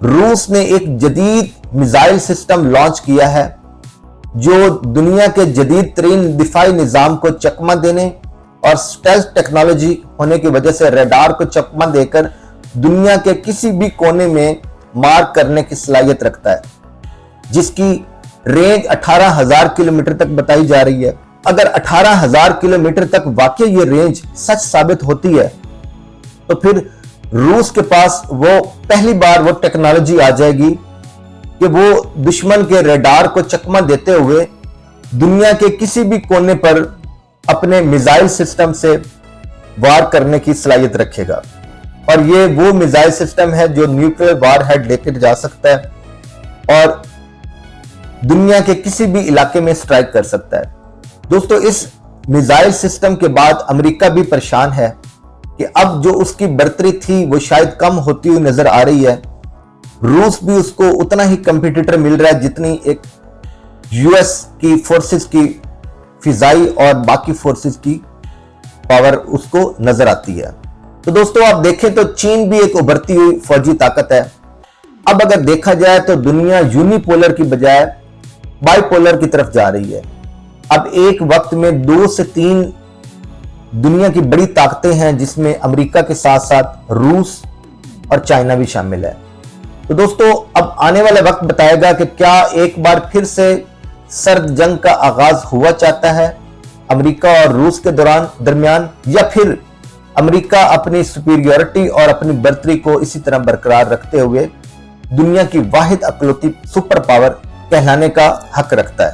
रूस ने एक जदीद मिसाइल सिस्टम लॉन्च किया है जो दुनिया के जदीद तरीन दिफाई निजाम को चकमा देने और स्टेल्थ टेक्नोलॉजी होने की वजह से रडार को चकमा देकर दुनिया के किसी भी कोने में मार करने की सलाहियत रखता है, जिसकी रेंज 18,000 किलोमीटर तक बताई जा रही है। अगर 18,000 किलोमीटर तक वाकई ये रेंज सच साबित होती है तो फिर रूस के पास वो पहली बार वो टेक्नोलॉजी आ जाएगी कि वो दुश्मन के रडार को चकमा देते हुए दुनिया के किसी भी कोने पर अपने मिसाइल सिस्टम से वार करने की सलाहियत रखेगा। और ये वो मिसाइल सिस्टम है जो न्यूक्लियर वार हेड लेकर जा सकता है और दुनिया के किसी भी इलाके में स्ट्राइक कर सकता है। दोस्तों, इस मिसाइल सिस्टम के बाद अमेरिका भी परेशान है कि अब जो उसकी बढ़तरी थी वो शायद कम होती हुई नजर आ रही है। रूस भी उसको उतना ही कंपटीटर मिल रहा है जितनी एक यूएस की फोर्सेस की फिजाई और बाकी फोर्सेस की पावर उसको नजर आती है। तो दोस्तों, आप देखें तो चीन भी एक उभरती हुई फौजी ताकत है। अब अगर देखा जाए तो दुनिया यूनिपोलर की बजाय बाइपोलर की तरफ जा रही है। अब एक वक्त में 2 से 3 दुनिया की बड़ी ताकतें हैं जिसमें अमेरिका के साथ साथ रूस और चाइना भी शामिल है। तो दोस्तों, अब आने वाला वक्त बताएगा कि क्या एक बार फिर से सर्द जंग का आगाज हुआ चाहता है अमेरिका और रूस के दरमियान, या फिर अमेरिका अपनी सुपीरियरिटी और अपनी बढ़तरी को इसी तरह बरकरार रखते हुए दुनिया की वाहिद अकलौती सुपर पावर कहलाने का हक रखता है।